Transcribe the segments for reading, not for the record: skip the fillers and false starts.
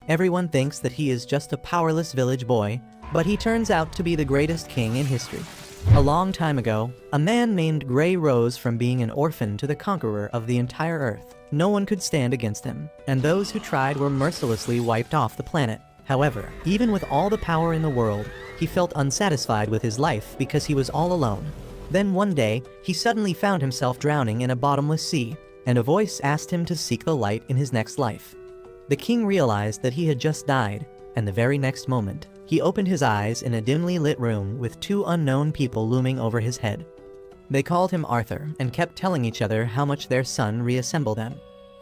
Everyone thinks that he is just a powerless village boy, but he turns out to be the greatest king in history. A long time ago, a man named Gray rose from being an orphan to the conqueror of the entire earth. No one could stand against him, and those who tried were mercilessly wiped off the planet. However, even with all the power in the world, he felt unsatisfied with his life because he was all alone. Then one day, he suddenly found himself drowning in a bottomless sea, and a voice asked him to seek the light in his next life. The king realized that he had just died, and the very next moment, he opened his eyes in a dimly lit room with two unknown people looming over his head. They called him Arthur and kept telling each other how much their son reassembled them.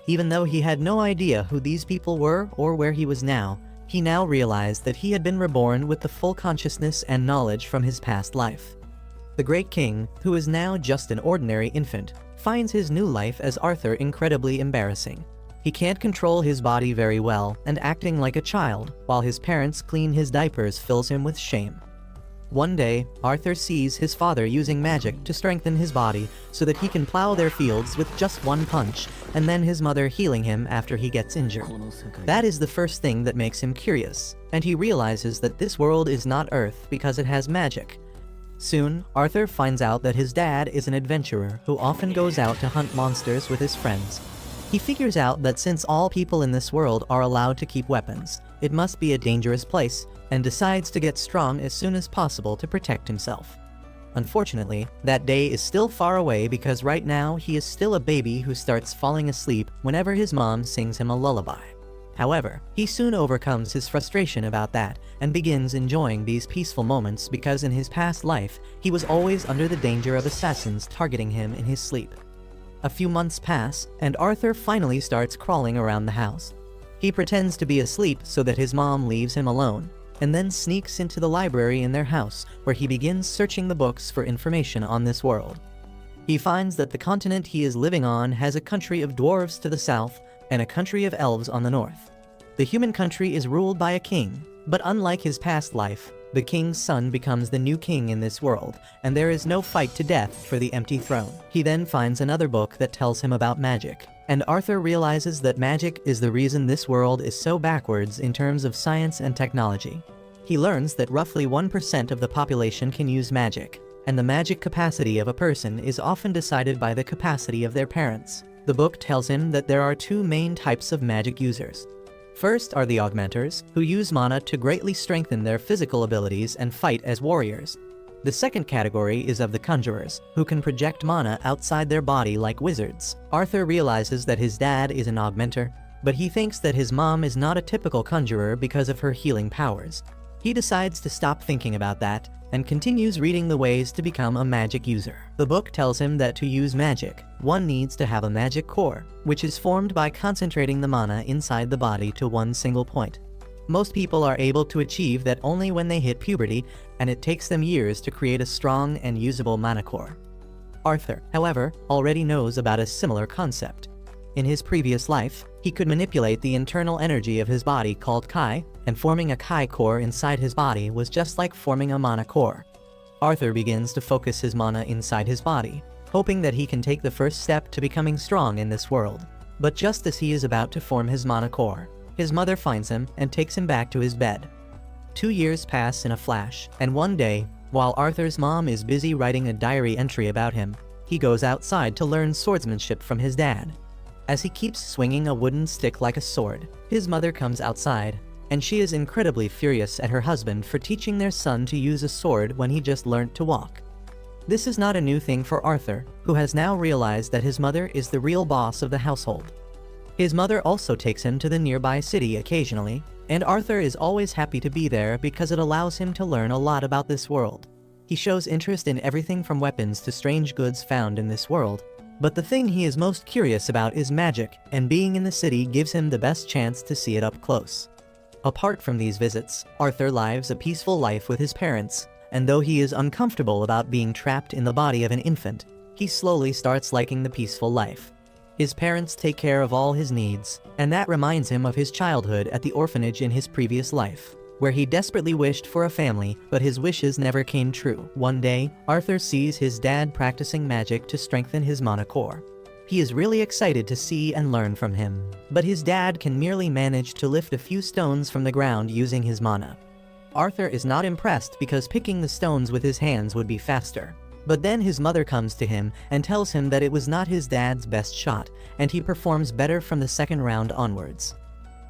Even though he had no idea who these people were or where he was now, he now realized that he had been reborn with the full consciousness and knowledge from his past life. The great king, who is now just an ordinary infant, finds his new life as Arthur incredibly embarrassing. He can't control his body very well, and acting like a child, while his parents clean his diapers, fills him with shame. One day, Arthur sees his father using magic to strengthen his body so that he can plow their fields with just one punch, and then his mother healing him after he gets injured. That is the first thing that makes him curious, and he realizes that this world is not Earth because it has magic. Soon, Arthur finds out that his dad is an adventurer who often goes out to hunt monsters with his friends. He figures out that since all people in this world are allowed to keep weapons, it must be a dangerous place, and decides to get strong as soon as possible to protect himself. Unfortunately, that day is still far away because right now he is still a baby who starts falling asleep whenever his mom sings him a lullaby. However, he soon overcomes his frustration about that and begins enjoying these peaceful moments because in his past life, he was always under the danger of assassins targeting him in his sleep. A few months pass, and Arthur finally starts crawling around the house. He pretends to be asleep so that his mom leaves him alone, and then sneaks into the library in their house, where he begins searching the books for information on this world. He finds that the continent he is living on has a country of dwarves to the south and a country of elves on the north. The human country is ruled by a king, but unlike his past life, the king's son becomes the new king in this world, and there is no fight to death for the empty throne. He then finds another book that tells him about magic, and Arthur realizes that magic is the reason this world is so backwards in terms of science and technology. He learns that roughly 1% of the population can use magic, and the magic capacity of a person is often decided by the capacity of their parents. The book tells him that there are two main types of magic users. First are the augmenters, who use mana to greatly strengthen their physical abilities and fight as warriors. The second category is of the conjurers, who can project mana outside their body like wizards. Arthur realizes that his dad is an augmenter, but he thinks that his mom is not a typical conjurer because of her healing powers. He decides to stop thinking about that, and continues reading the ways to become a magic user. The book tells him that to use magic, one needs to have a magic core, which is formed by concentrating the mana inside the body to one single point. Most people are able to achieve that only when they hit puberty, and it takes them years to create a strong and usable mana core. Arthur, however, already knows about a similar concept. In his previous life, he could manipulate the internal energy of his body called Kai, and forming a Kai core inside his body was just like forming a mana core. Arthur begins to focus his mana inside his body, hoping that he can take the first step to becoming strong in this world. But just as he is about to form his mana core, his mother finds him and takes him back to his bed. 2 years pass in a flash, and one day, while Arthur's mom is busy writing a diary entry about him, he goes outside to learn swordsmanship from his dad. As he keeps swinging a wooden stick like a sword, his mother comes outside, and she is incredibly furious at her husband for teaching their son to use a sword when he just learned to walk. This is not a new thing for Arthur, who has now realized that his mother is the real boss of the household. His mother also takes him to the nearby city occasionally, and Arthur is always happy to be there because it allows him to learn a lot about this world. He shows interest in everything from weapons to strange goods found in this world, but the thing he is most curious about is magic, and being in the city gives him the best chance to see it up close. Apart from these visits, Arthur lives a peaceful life with his parents, and though he is uncomfortable about being trapped in the body of an infant, he slowly starts liking the peaceful life. His parents take care of all his needs, and that reminds him of his childhood at the orphanage in his previous life, where he desperately wished for a family, but his wishes never came true. One day, Arthur sees his dad practicing magic to strengthen his mana core. He is really excited to see and learn from him, but his dad can merely manage to lift a few stones from the ground using his mana. Arthur is not impressed because picking the stones with his hands would be faster. But then his mother comes to him and tells him that it was not his dad's best shot, and he performs better from the second round onwards.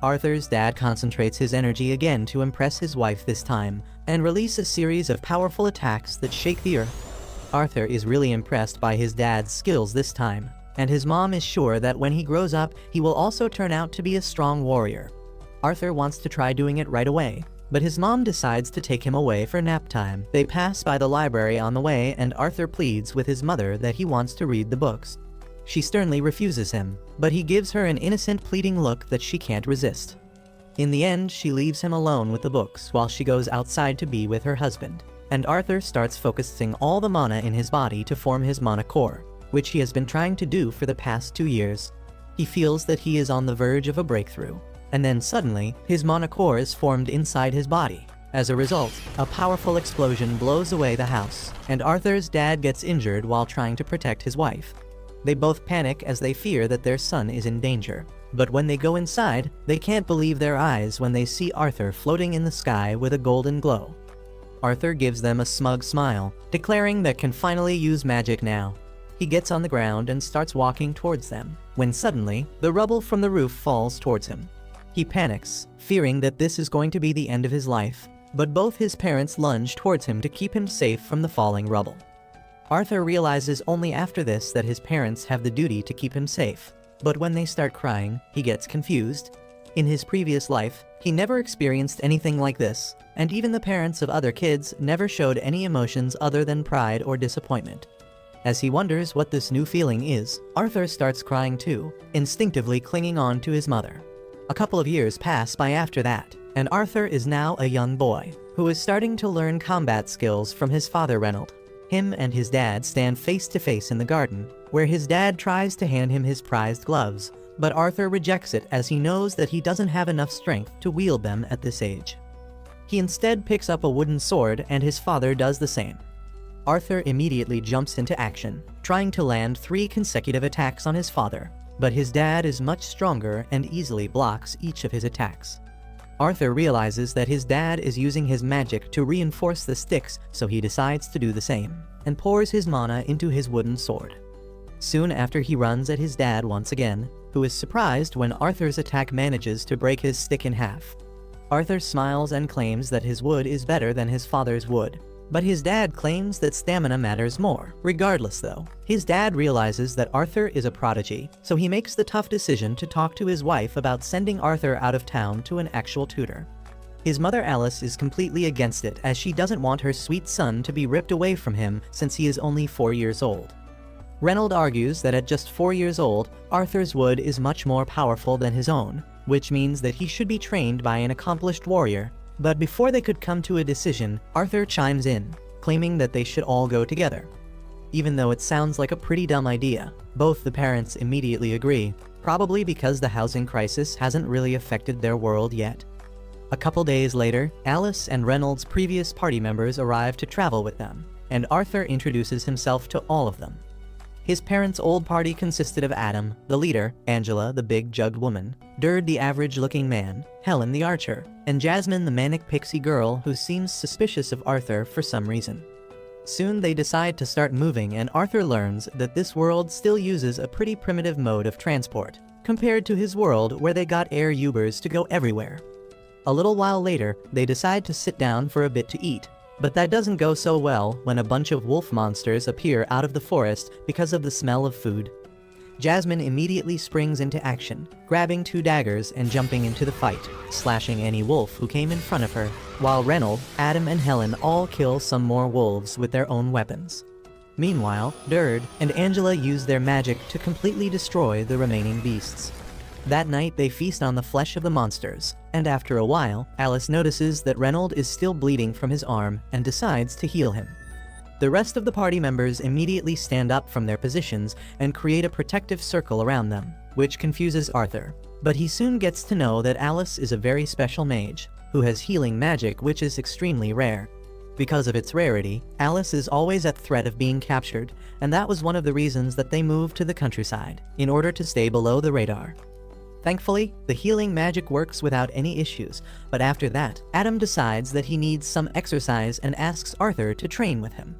Arthur's dad concentrates his energy again to impress his wife this time, and release a series of powerful attacks that shake the earth. Arthur is really impressed by his dad's skills this time, and his mom is sure that when he grows up, he will also turn out to be a strong warrior. Arthur wants to try doing it right away, but his mom decides to take him away for nap time. They pass by the library on the way, and Arthur pleads with his mother that he wants to read the books. She sternly refuses him, but he gives her an innocent pleading look that she can't resist. In the end, she leaves him alone with the books while she goes outside to be with her husband, and Arthur starts focusing all the mana in his body to form his mana core, which he has been trying to do for the past 2 years. He feels that he is on the verge of a breakthrough. And then suddenly, his mana core is formed inside his body. As a result, a powerful explosion blows away the house, and Arthur's dad gets injured while trying to protect his wife. They both panic as they fear that their son is in danger. But when they go inside, they can't believe their eyes when they see Arthur floating in the sky with a golden glow. Arthur gives them a smug smile, declaring that can finally use magic now. He gets on the ground and starts walking towards them, when suddenly, the rubble from the roof falls towards him. He panics, fearing that this is going to be the end of his life, but both his parents lunge towards him to keep him safe from the falling rubble. Arthur realizes only after this that his parents have the duty to keep him safe, but when they start crying, he gets confused. In his previous life, he never experienced anything like this, and even the parents of other kids never showed any emotions other than pride or disappointment. As he wonders what this new feeling is, Arthur starts crying too, instinctively clinging on to his mother. A couple of years pass by after that, and Arthur is now a young boy, who is starting to learn combat skills from his father Reynold. Him and his dad stand face to face in the garden, where his dad tries to hand him his prized gloves, but Arthur rejects it as he knows that he doesn't have enough strength to wield them at this age. He instead picks up a wooden sword, and his father does the same. Arthur immediately jumps into action, trying to land 3 consecutive attacks on his father, but his dad is much stronger and easily blocks each of his attacks. Arthur realizes that his dad is using his magic to reinforce the sticks, so he decides to do the same, and pours his mana into his wooden sword. Soon after, he runs at his dad once again, who is surprised when Arthur's attack manages to break his stick in half. Arthur smiles and claims that his wood is better than his father's wood, but his dad claims that stamina matters more. Regardless though, his dad realizes that Arthur is a prodigy, so he makes the tough decision to talk to his wife about sending Arthur out of town to an actual tutor. His mother Alice is completely against it, as she doesn't want her sweet son to be ripped away from him since he is only 4 years old. Reynold argues that at just 4 years old, Arthur's wood is much more powerful than his own, which means that he should be trained by an accomplished warrior. But before they could come to a decision, Arthur chimes in, claiming that they should all go together. Even though it sounds like a pretty dumb idea, both the parents immediately agree, probably because the housing crisis hasn't really affected their world yet. A couple days later, Alice and Reynold's previous party members arrive to travel with them, and Arthur introduces himself to all of them. His parents' old party consisted of Adam, the leader, Angela, the big jugged woman, Derd, the average-looking man, Helen, the archer, and Jasmine, the manic pixie girl who seems suspicious of Arthur for some reason. Soon they decide to start moving, and Arthur learns that this world still uses a pretty primitive mode of transport, compared to his world where they got air Ubers to go everywhere. A little while later, they decide to sit down for a bit to eat. But that doesn't go so well when a bunch of wolf monsters appear out of the forest because of the smell of food. Jasmine immediately springs into action, grabbing 2 daggers and jumping into the fight, slashing any wolf who came in front of her, while Reynold, Adam, and Helen all kill some more wolves with their own weapons. Meanwhile, Derd and Angela use their magic to completely destroy the remaining beasts. That night, they feast on the flesh of the monsters, and after a while, Alice notices that Reynold is still bleeding from his arm and decides to heal him. The rest of the party members immediately stand up from their positions and create a protective circle around them, which confuses Arthur. But he soon gets to know that Alice is a very special mage, who has healing magic which is extremely rare. Because of its rarity, Alice is always at threat of being captured, and that was one of the reasons that they moved to the countryside, in order to stay below the radar. Thankfully, the healing magic works without any issues, but after that, Adam decides that he needs some exercise and asks Arthur to train with him.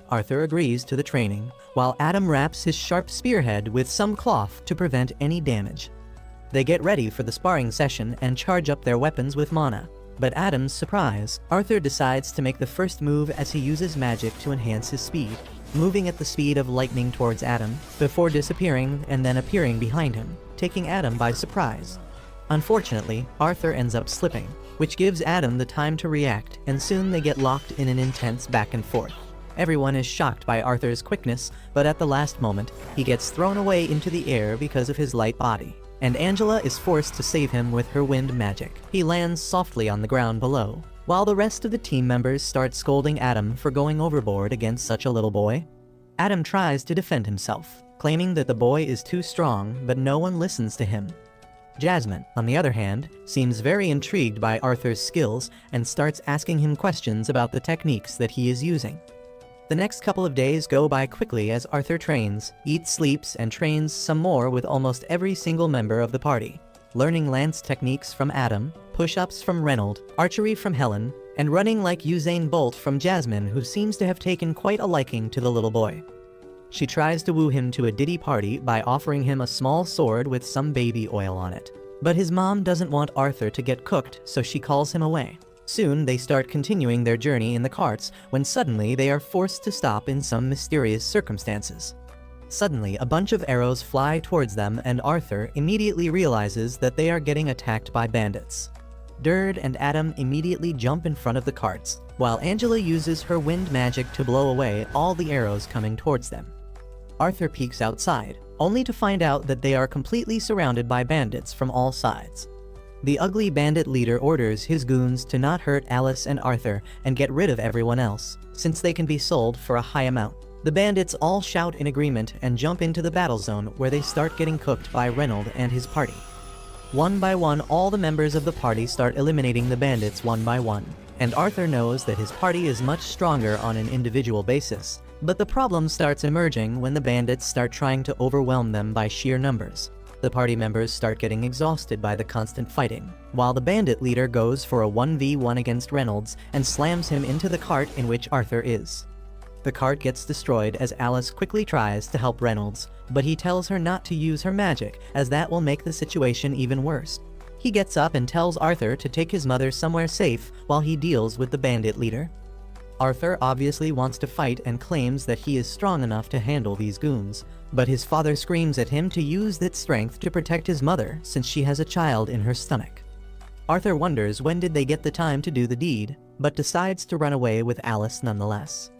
Arthur agrees to the training, while Adam wraps his sharp spearhead with some cloth to prevent any damage. They get ready for the sparring session and charge up their weapons with mana. But Adam's surprise, Arthur decides to make the first move as he uses magic to enhance his speed, moving at the speed of lightning towards Adam, before disappearing and then appearing behind him, taking Adam by surprise. Unfortunately, Arthur ends up slipping, which gives Adam the time to react, and soon they get locked in an intense back and forth. Everyone is shocked by Arthur's quickness, but at the last moment, he gets thrown away into the air because of his light body, and Angela is forced to save him with her wind magic. He lands softly on the ground below, while the rest of the team members start scolding Adam for going overboard against such a little boy. Adam tries to defend himself, claiming that the boy is too strong, but no one listens to him. Jasmine, on the other hand, seems very intrigued by Arthur's skills and starts asking him questions about the techniques that he is using. The next couple of days go by quickly as Arthur trains, eats, sleeps, and trains some more with almost every single member of the party, learning lance techniques from Adam, push-ups from Reynold, archery from Helen, and running like Usain Bolt from Jasmine, who seems to have taken quite a liking to the little boy. She tries to woo him to a ditty party by offering him a small sword with some baby oil on it. But his mom doesn't want Arthur to get cooked, so she calls him away. Soon, they start continuing their journey in the carts, when suddenly they are forced to stop in some mysterious circumstances. Suddenly, a bunch of arrows fly towards them, and Arthur immediately realizes that they are getting attacked by bandits. Derd and Adam immediately jump in front of the carts, while Angela uses her wind magic to blow away all the arrows coming towards them. Arthur peeks outside, only to find out that they are completely surrounded by bandits from all sides. The ugly bandit leader orders his goons to not hurt Alice and Arthur and get rid of everyone else, since they can be sold for a high amount. The bandits all shout in agreement and jump into the battle zone, where they start getting cooked by Reynold and his party. One by one, all the members of the party start eliminating the bandits one by one, and Arthur knows that his party is much stronger on an individual basis, but the problem starts emerging when the bandits start trying to overwhelm them by sheer numbers. The party members start getting exhausted by the constant fighting, while the bandit leader goes for a 1v1 against Reynolds and slams him into the cart in which Arthur is. The cart gets destroyed as Alice quickly tries to help Reynolds, but he tells her not to use her magic, as that will make the situation even worse. He gets up and tells Arthur to take his mother somewhere safe while he deals with the bandit leader. Arthur obviously wants to fight and claims that he is strong enough to handle these goons, but his father screams at him to use that strength to protect his mother since she has a child in her stomach. Arthur wonders when did they get the time to do the deed, but decides to run away with Alice nonetheless.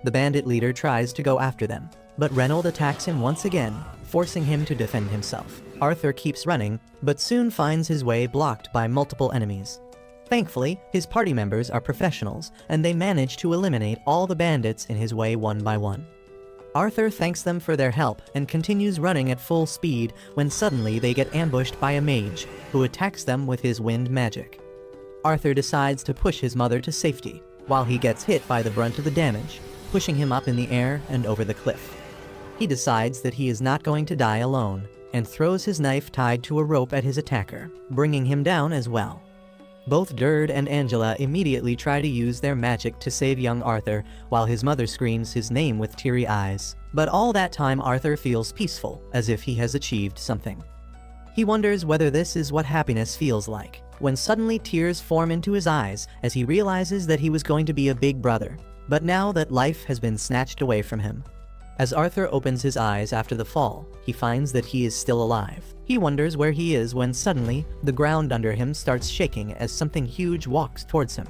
The bandit leader tries to go after them, but Reynold attacks him once again, forcing him to defend himself. Arthur keeps running, but soon finds his way blocked by multiple enemies. Thankfully, his party members are professionals, and they manage to eliminate all the bandits in his way one by one. Arthur thanks them for their help and continues running at full speed when suddenly they get ambushed by a mage, who attacks them with his wind magic. Arthur decides to push his mother to safety, while he gets hit by the brunt of the damage, pushing him up in the air and over the cliff. He decides that he is not going to die alone, and throws his knife tied to a rope at his attacker, bringing him down as well. Both Derd and Angela immediately try to use their magic to save young Arthur, while his mother screams his name with teary eyes. But all that time Arthur feels peaceful, as if he has achieved something. He wonders whether this is what happiness feels like, when suddenly tears form into his eyes as he realizes that he was going to be a big brother, but now that life has been snatched away from him. As Arthur opens his eyes after the fall, he finds that he is still alive. He wonders where he is when suddenly, the ground under him starts shaking as something huge walks towards him.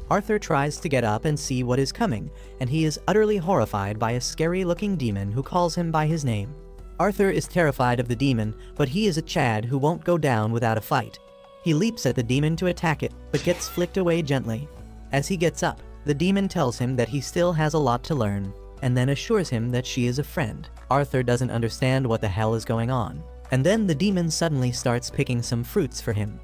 Arthur tries to get up and see what is coming, and he is utterly horrified by a scary-looking demon who calls him by his name. Arthur is terrified of the demon, but he is a Chad who won't go down without a fight. He leaps at the demon to attack it, but gets flicked away gently. As he gets up, the demon tells him that he still has a lot to learn, and then assures him that she is a friend. Arthur doesn't understand what the hell is going on, and then the demon suddenly starts picking some fruits for him.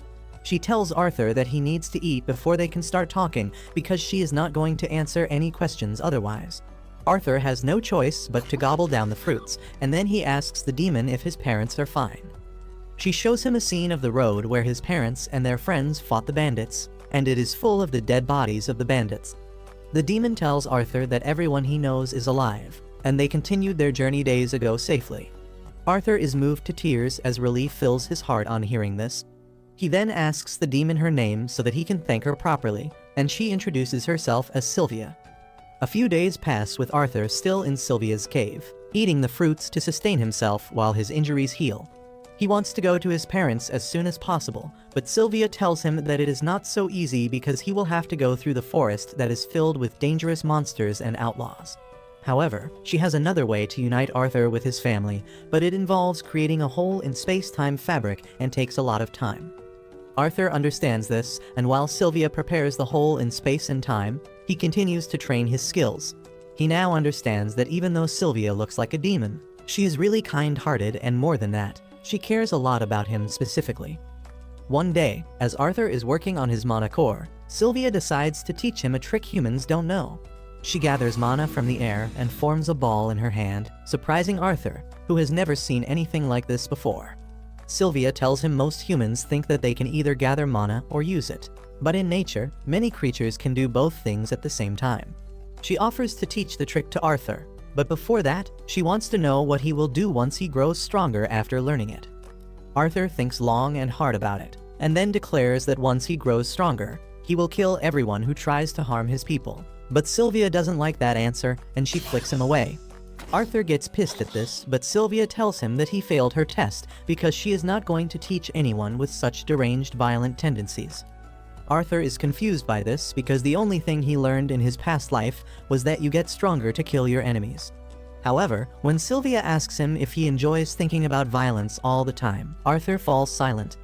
She tells Arthur that he needs to eat before they can start talking because she is not going to answer any questions otherwise. Arthur has no choice but to gobble down the fruits, and then he asks the demon if his parents are fine. She shows him a scene of the road where his parents and their friends fought the bandits, and it is full of the dead bodies of the bandits. The demon tells Arthur that everyone he knows is alive, and they continued their journey days ago safely. Arthur is moved to tears as relief fills his heart on hearing this. He then asks the demon her name so that he can thank her properly, and she introduces herself as Sylvia. A few days pass with Arthur still in Sylvia's cave, eating the fruits to sustain himself while his injuries heal. He wants to go to his parents as soon as possible, but Sylvia tells him that it is not so easy because he will have to go through the forest that is filled with dangerous monsters and outlaws. However, she has another way to unite Arthur with his family, but it involves creating a hole in space-time fabric and takes a lot of time. Arthur understands this, and while Sylvia prepares the hole in space and time, he continues to train his skills. He now understands that even though Sylvia looks like a demon, she is really kind-hearted, and more than that, she cares a lot about him specifically. One day, as Arthur is working on his mana core, Sylvia decides to teach him a trick humans don't know. She gathers mana from the air and forms a ball in her hand, surprising Arthur, who has never seen anything like this before. Sylvia tells him most humans think that they can either gather mana or use it, but in nature, many creatures can do both things at the same time. She offers to teach the trick to Arthur, but before that, she wants to know what he will do once he grows stronger after learning it. Arthur thinks long and hard about it, and then declares that once he grows stronger, he will kill everyone who tries to harm his people. But Sylvia doesn't like that answer, and she flicks him away. Arthur gets pissed at this, but Sylvia tells him that he failed her test because she is not going to teach anyone with such deranged violent tendencies. Arthur is confused by this because the only thing he learned in his past life was that you get stronger to kill your enemies. However, when Sylvia asks him if he enjoys thinking about violence all the time, Arthur falls silent.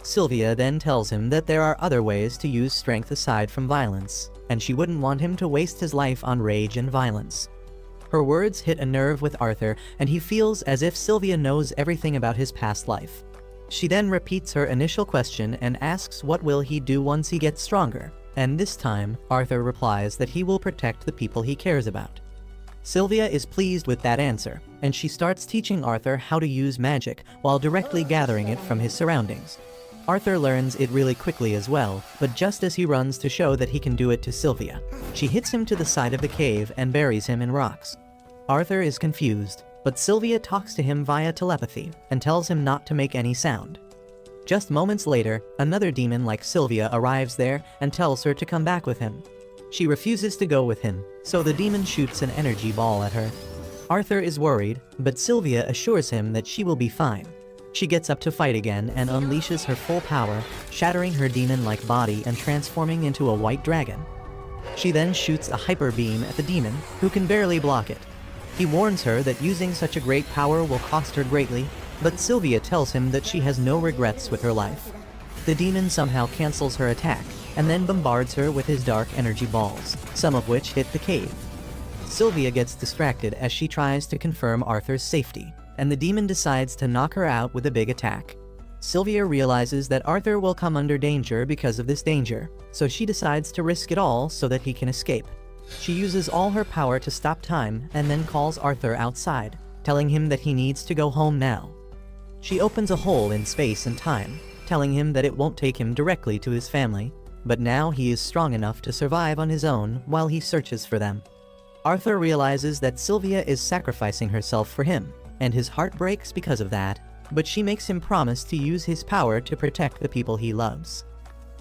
Sylvia then tells him that there are other ways to use strength aside from violence, and she wouldn't want him to waste his life on rage and violence. Her words hit a nerve with Arthur, and he feels as if Sylvia knows everything about his past life. She then repeats her initial question and asks what will he do once he gets stronger, and this time, Arthur replies that he will protect the people he cares about. Sylvia is pleased with that answer, and she starts teaching Arthur how to use magic while directly gathering it from his surroundings. Arthur learns it really quickly as well, but just as he runs to show that he can do it to Sylvia, she hits him to the side of the cave and buries him in rocks. Arthur is confused, but Sylvia talks to him via telepathy and tells him not to make any sound. Just moments later, another demon like Sylvia arrives there and tells her to come back with him. She refuses to go with him, so the demon shoots an energy ball at her. Arthur is worried, but Sylvia assures him that she will be fine. She gets up to fight again and unleashes her full power, shattering her demon-like body and transforming into a white dragon. She then shoots a hyper beam at the demon, who can barely block it. He warns her that using such a great power will cost her greatly, but Sylvia tells him that she has no regrets with her life. The demon somehow cancels her attack, and then bombards her with his dark energy balls, some of which hit the cave. Sylvia gets distracted as she tries to confirm Arthur's safety, and the demon decides to knock her out with a big attack. Sylvia realizes that Arthur will come under danger because of this danger, so she decides to risk it all so that he can escape. She uses all her power to stop time and then calls Arthur outside, telling him that he needs to go home now. She opens a hole in space and time, telling him that it won't take him directly to his family, but now he is strong enough to survive on his own while he searches for them. Arthur realizes that Sylvia is sacrificing herself for him, and his heart breaks because of that, but she makes him promise to use his power to protect the people he loves.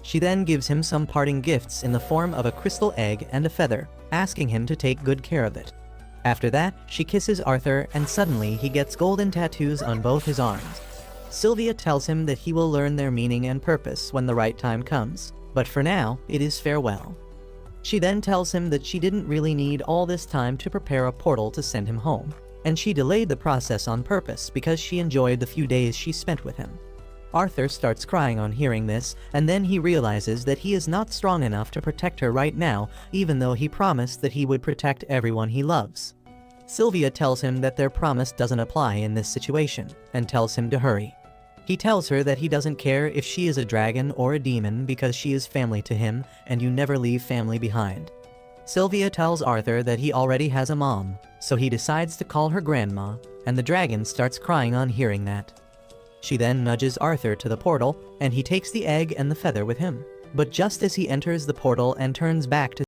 She then gives him some parting gifts in the form of a crystal egg and a feather, asking him to take good care of it. After that, she kisses Arthur and suddenly he gets golden tattoos on both his arms. Sylvia tells him that he will learn their meaning and purpose when the right time comes, but for now, it is farewell. She then tells him that she didn't really need all this time to prepare a portal to send him home, and she delayed the process on purpose because she enjoyed the few days she spent with him. Arthur starts crying on hearing this, and then he realizes that he is not strong enough to protect her right now, even though he promised that he would protect everyone he loves. Sylvia tells him that their promise doesn't apply in this situation, and tells him to hurry. He tells her that he doesn't care if she is a dragon or a demon because she is family to him, and you never leave family behind. Sylvia tells Arthur that he already has a mom, so he decides to call her grandma, and the dragon starts crying on hearing that. She then nudges Arthur to the portal, and he takes the egg and the feather with him. But just as he enters the portal and turns back to